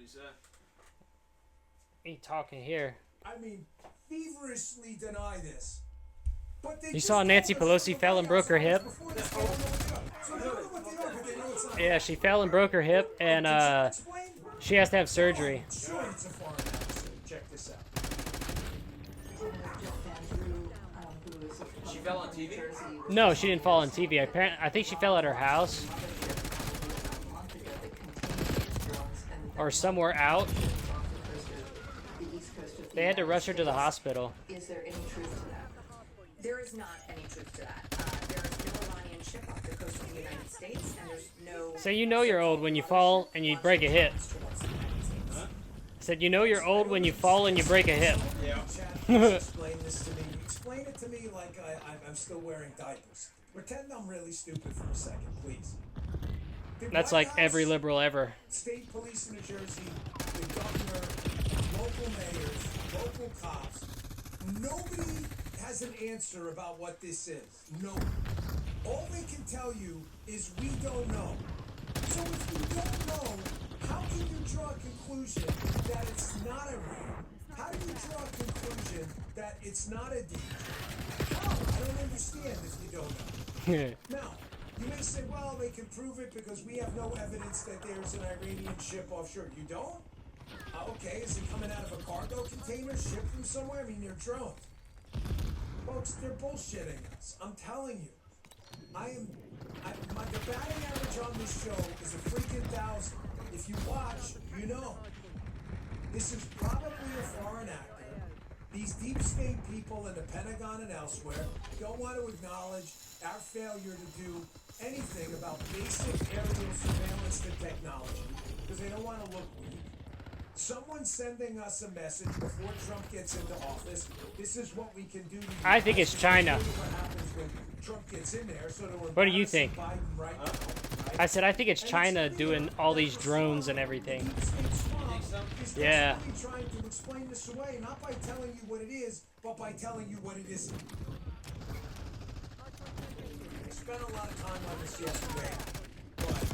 you say? Ain't talking here. I mean, feverishly deny this. But they You saw Nancy Pelosi fell and broke her hip? Yeah, she fell and broke her hip, and she has to have surgery. Sure, it's a foreign accent. Check this out. She fell on TV? No, she didn't fall on TV. I think she fell at her house. Or somewhere out. They had to rush her to the hospital. Is there any truth to that? There is not any truth to that. There is no Iranian ship off the coast of the United States, and there's no... So you know you're old when you fall and you break a hip. Huh? Said you know you're old when you fall and you break a hip. Yeah. Explain this to me. Explain it to me like I'm still wearing diapers. Pretend I'm really stupid for a second, please. The That's White like House, every liberal ever. state police in New Jersey, the governor, local mayors, local cops. Nobody has an answer about what this is. No. All they can tell you is we don't know. So if you don't know, how can you draw a conclusion that it's not Iran? How do you draw a conclusion that it's not a deed? How? I don't understand if you don't know. Now, you may say, well, they can prove it because we have no evidence that there's an Iranian ship offshore. You don't? Okay, is it coming out of a cargo container shipped from somewhere? I mean, they're drones. Folks, they're bullshitting us. I'm telling you. The batting average on this show is a freaking 1,000. If you watch, you know. This is probably a foreign actor. These deep state people in the Pentagon and elsewhere don't want to acknowledge our failure to do anything about basic aerial surveillance and technology because they don't want to look weak. Someone's sending us a message before Trump gets into office. This is what we can do. I think it's China. What happens when Trump gets in there? So What do you think? Biden right now, right? I said I think it's China doing all these drones and everything. Deep state swamp is Yeah. desperately trying to explain this away, not by telling you what it is, but by telling you what it isn't. I spent a lot of time on this yesterday, but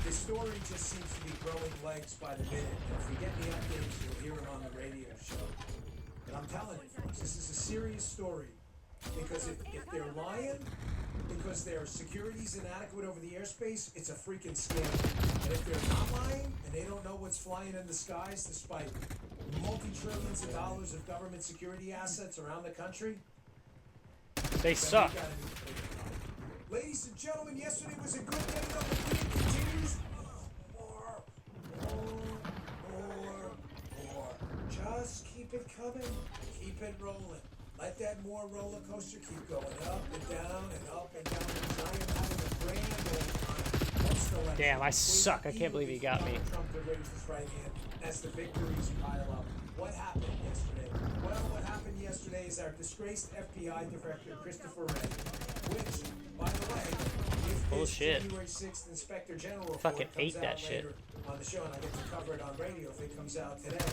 the story just seems to be growing legs by the minute. And if we get the updates, you'll hear it on the radio show. But I'm telling you, folks, this is a serious story. Because if they're lying, because their security's inadequate over the airspace, it's a freaking scam. And if they're not lying, and they don't know what's flying in the skies despite multi-trillions of dollars of government security assets around the country, They suck. ladies and gentlemen, yesterday was a good day. The meeting continues. More. Just keep it coming. Keep it rolling. Let that more roller coaster keep going up and down and up and down. I am having a grand old time. Post-election. Damn, I suck. I can't believe he got me. Trump to raise his right hand as the victories pile up. What happened yesterday? Well, what happened yesterday is our disgraced FBI director, Christopher Wray, which, by the way, if Bullshit. this January 6th Inspector General report Fucking comes ate that out shit. later on the show, and I get to cover it on radio if it comes out today,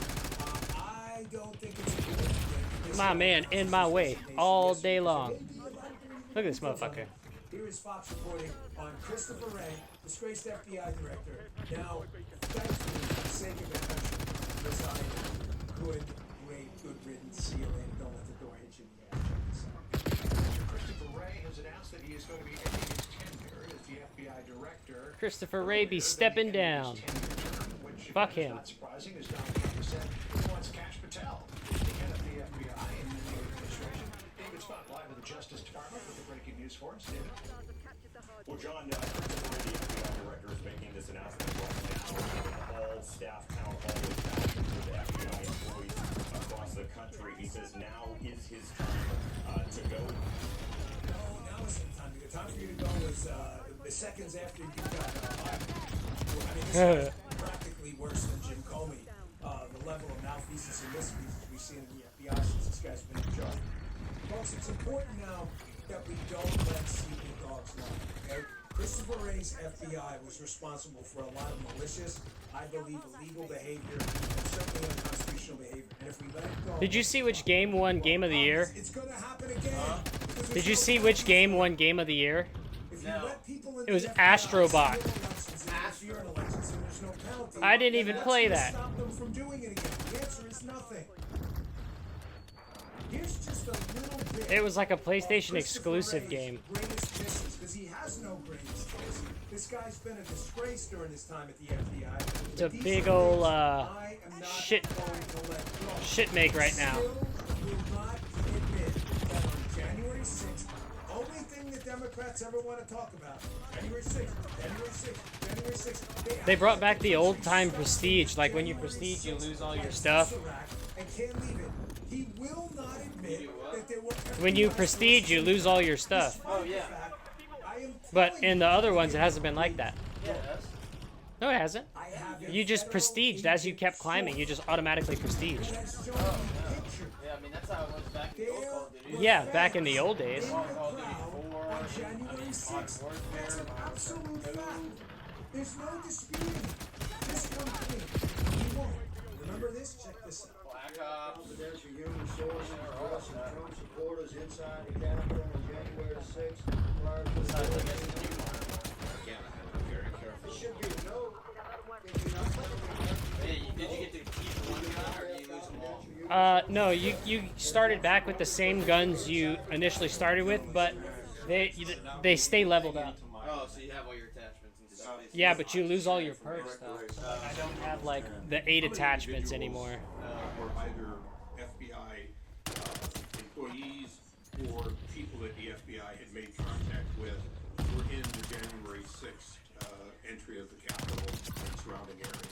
I don't think it's a good thing. My man in my way all day long. Look at this motherfucker. Here is Fox reporting on Christopher Wray, disgraced FBI director, now thankfully, for the sake of the country, resigning. Good, great, good riddance. See you later. Don't let the door hit you in the ass. Christopher Wray has announced that he is going to be ending his tenure as the FBI director. Christopher Wray be stepping down. Fuck him. Not surprising, as Donald Trump has said, he wants Kash Patel, the head of the FBI and the new administration. David Scott live at the Justice Department with the breaking news for us. David. Well, John, Christopher Wray, the FBI director, is making this announcement right now. All staff town hall with thousands of FBI employees across the country. He says now is his time to go. No, now isn't the time. The time for you to go was the seconds after you got hired. I mean, this is practically worse than Jim Comey. The level of malfeasance and misfeasance we've seen in the FBI since this guy's been in charge. Folks, it's important now that we don't let sleeping dogs lie, okay? Christopher Wray's FBI was responsible for a lot of malicious, I believe, illegal behavior, and certainly unconstitutional behavior. And if we let it go... Did you see which game won Game of the Year? It's gonna happen again. Did you see which game won Game of the Year? No. It was Astrobot. I didn't even play that. bit. It was like a PlayStation exclusive Ray's game. Greatest misses, because he has no greatest hits. This guy's been a disgrace during his time at the FBI. It's a But these big are ol' things I am not shit- going to let go. shit make right now. Still will not admit that on January 6th, the only thing the Democrats ever want to talk about, January 6th, January 6th, January 6th. They brought back the old time prestige. Like when you prestige, you lose all your stuff. And can't leave it. He will not admit that there were When you prestige, you lose all your stuff. Oh, yeah. But in the other ones, it hasn't been like that. Yeah, that's. No, it hasn't. You just prestiged as you kept climbing. You just automatically prestiged. Yeah, I mean, that's how it was back in the old Call of Duty. Yeah, back in the old days. Call of Duty 4, On January 6th, that's an absolute fact. There's no disputing. This company, he won't. Remember this? Check this out. Black Ops. There's your human sources, plus some Trump supporters inside the Capitol on January 6th. Prior to the it should be a no. Did you not tell me? Hey, did you get to keep one gun or did you lose them all? No, you started back with the same guns you initially started with, but they stay leveled up. Oh, so you have all your attachments and stuff. Yeah, but you lose all your perks though. So like, I don't have like the 8 attachments anymore. Or either FBI employees or people that the FBI had made contact with were in the January 6th entry of the Capitol and surrounding areas.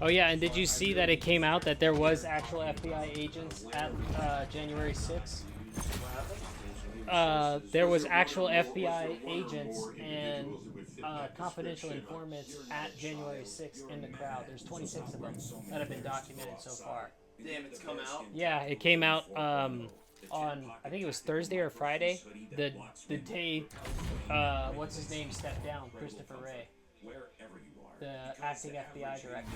Oh yeah, and did you see that it came out that there was actual FBI agents at January 6th? There was actual FBI agents and confidential informants at January 6th in the crowd. There's 26 of them that have been documented so far. Damn, it's come out. Yeah, it came out on I think it was Thursday or Friday. The day what's his name stepped down, Christopher Wray, the acting FBI director.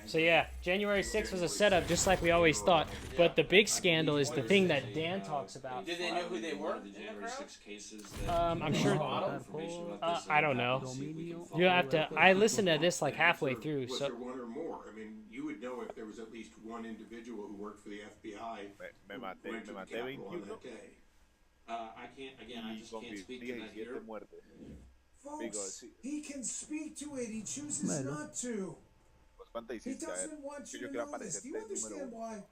So yeah, January 6th was a setup, just like we always thought. But the big scandal is the thing that Dan talks about. Did they know who they were? I'm sure. I don't know. You have to. I listened to this like halfway through. Was So there one or more? I mean, you would know if there was at least one individual who worked for the FBI. Me who maté, went to me the maté Capitol on 21 that day. I can't, again, I y just con can't speak to that 17 here. muertes. Folks, he can speak to it. He chooses not to. Pues, ¿cuántas He hiciste? A ver, doesn't want que you yo to quiero know this. aparecer Do you de número understand 1. why?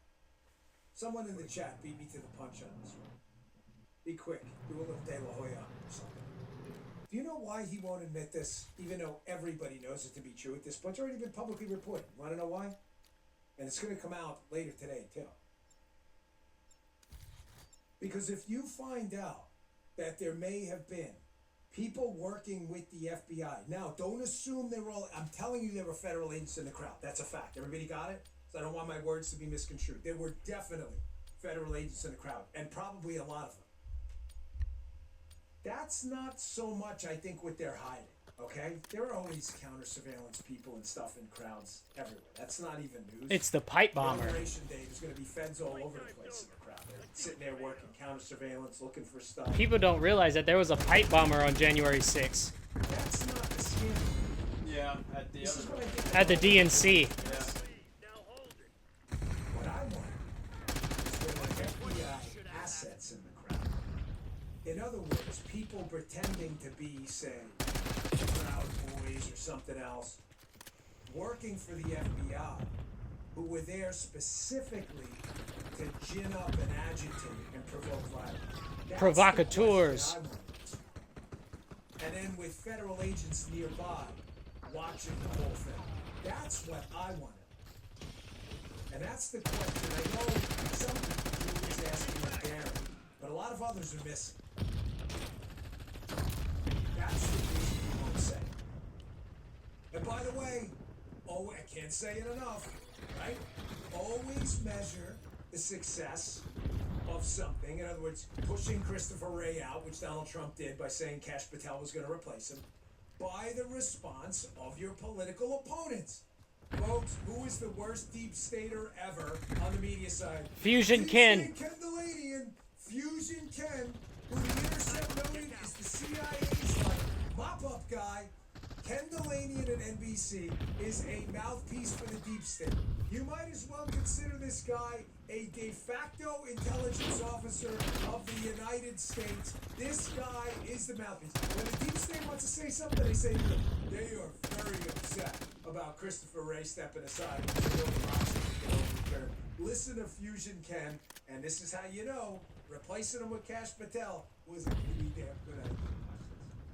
Someone in the chat beat me to the punch on this one. Be quick. Do a little De La Hoya or something. Do you know why he won't admit this, even though everybody knows it to be true at this point? It's already been publicly reported. Want to know why? And it's going to come out later today, too. Because if you find out that there may have been people working with the FBI. Now, don't assume they were all... I'm telling you there were federal agents in the crowd. That's a fact. Everybody got it? So I don't want my words to be misconstrued. There were definitely federal agents in the crowd, and probably a lot of them. That's not so much, I think, what they're hiding, okay? There are always counter-surveillance people and stuff in crowds everywhere. That's not even news. it's the pipe bomber. Inauguration day, there's going to be feds all over the place in the crowd. They're sitting there working counter-surveillance, looking for stuff. People don't realize that there was a pipe bomber on January 6th That's not the scandal. Yeah, at the This is other. what I think. at the DNC. What I want is there were FBI assets in the crowd. In other words, people pretending to be, say, Proud Boys or something else, working for the FBI, who were there specifically to gin up and agitate and provoke violence. That's Provocateurs. the question I want. And then with federal agents nearby, watching the whole thing. That's what I wanted. And that's the question. I know some people is asking of Darren, but a lot of others are missing. That's the reason you won't say. And by the way, oh, I can't say it enough, right? Always measure the success of something. In other words, pushing Christopher Wray out, which Donald Trump did by saying Kash Patel was going to replace him, by the response of your political opponents. Folks, who is the worst deep stater ever on the media side? Fusion Ken. Ken Delanian, Fusion Ken, who the Intercept noted is the CIA's like mop-up guy. Ken Delaney at NBC is a mouthpiece for the deep state. You might as well consider this guy a de facto intelligence officer of the United States. This guy is the mouthpiece. When the deep state wants to say something, they say they are very upset about Christopher Wray stepping aside. Listen to Fusion Ken, and this is how you know replacing him with Cash Patel was a really damn good idea.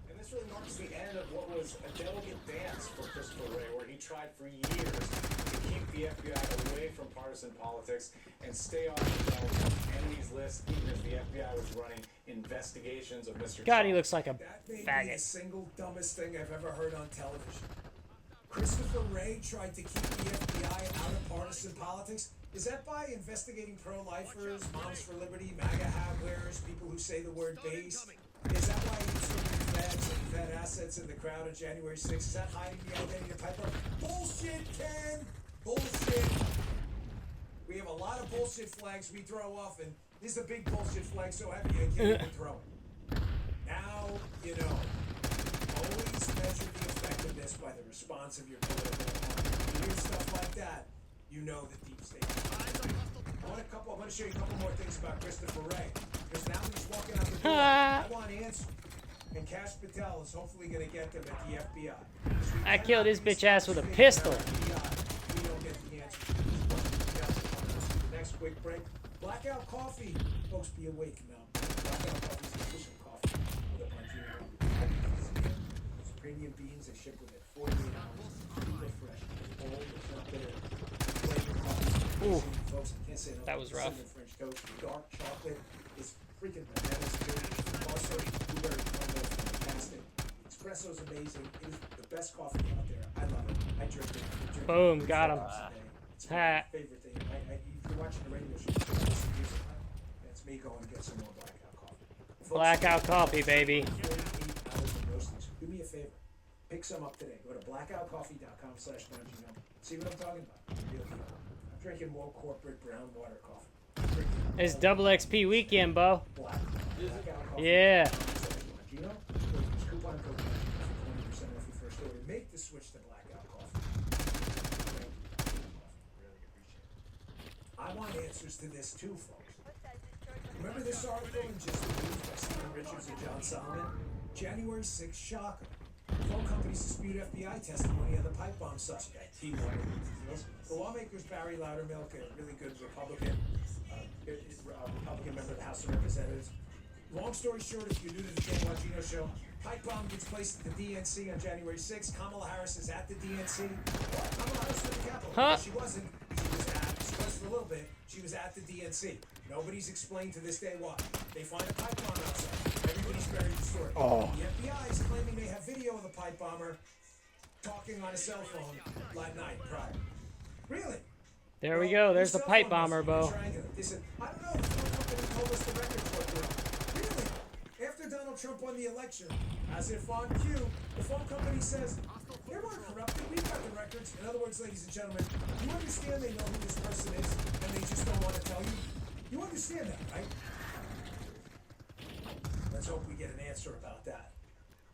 And this really marks the end of what was a delicate dance for Christopher Wray, where he tried for years to keep the FBI away from partisan politics and stay off the enemies list, even as the FBI was running investigations of Mr. God, Trump. he looks like a That may be the faggot. single dumbest thing I've ever heard on television. Christopher Wray tried to keep the FBI out of partisan politics. Is that by investigating pro-lifers, Moms for Liberty, MAGA hat wearers, people who say the word base? Is that why he's serving feds and Fed assets in the crowd on January 6th? Is that hiding the identity of Piper? Bullshit, Ken! Bullshit! We have a lot of bullshit flags we throw off, and this is a big bullshit flag so heavy I can't even throw it. Now you know. Always measure the effectiveness by the response of your political opponent. You hear stuff like that, you know the deep state. I want to show you a couple more things about Christopher Wray. Because now he's walking out the door. I want answers. And Cash Patel is hopefully going to get them at the FBI. I killed his bitch ass with a pistol. We don't get the answers. Next quick break. Blackout Coffee. Folks, be awake now. Blackout Coffee is official coffee with a Margino. It's premium beans. They ship with it 48 hours. Super fresh. Old, it's not bitter. Flavor coffee. Ooh. Folks, I can't say enough. That was rough. Cinnamon French toast. Dark chocolate is freaking bananas good. Also, blueberry caramel is fantastic. Espresso's amazing. It is the best coffee out there. I love it. I drink it. Boom, got him. It's my favorite thing. If you're watching the radio show, that's me going to get some more blackout coffee. Folks, Blackout coffee, baby. 48 hours of roastings. Do me a favor. Pick some up today. Go to blackoutcoffee.com/Bongino. See what I'm talking about. Real deal. I'm drinking more corporate brown water coffee. It's double XP weekend, Bo. Blackout coffee. Yeah. Bongino. Use coupon code for 20% off your first order. Make the switch to blackout coffee. Really appreciate it. I want answers to this too, folks. Remember this article in Just the News by Stephen Richards and John Solomon? January 6th shocker. Phone companies dispute FBI testimony on the pipe bomb suspect. The lawmakers Barry Loudermilk, a really good Republican member of the House of Representatives. Long story short, if you're new to the Dan Bongino show, pipe bomb gets placed at the DNC on January 6th. Kamala Harris is at the DNC. Kamala Harris was at the Capitol. Huh? She wasn't. She was for a little bit. She was at the DNC. Nobody's explained to this day why. They find a pipe bomb outside. Everybody's buried the story. Oh. The FBI is claiming they have video of the pipe bomber talking on a cell phone that night prior. Really? There we go. There's the pipe bomber, Bo. They said, I don't know, the phone company told us the records were corrupt. Really? After Donald Trump won the election, as if on cue, the phone company says, they weren't corrupted, we've got the records. In other words, ladies and gentlemen, you understand they know who this person is, and they just don't want to tell you? You understand that, right? Let's hope we get an answer about that.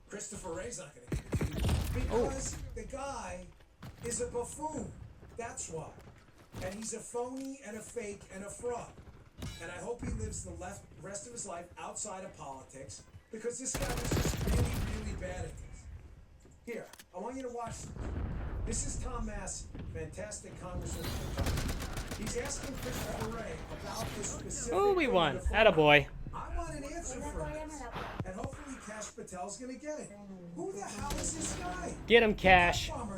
Christopher Wray's not going to give it to you. Because the guy is a buffoon. That's why. And he's a phony and a fake and a fraud. And I hope he lives the rest of his life outside of politics, because this guy was just really, really bad at this. Here, I want you to watch this. This is Tom Massey, fantastic congressman from Kentucky. He's asking Christopher Wray about this specific... Oh, we won. Attaboy. I want an answer from this. And hopefully Cash Patel's going to get it. Who the hell is this guy? Get him, Cash. Bomber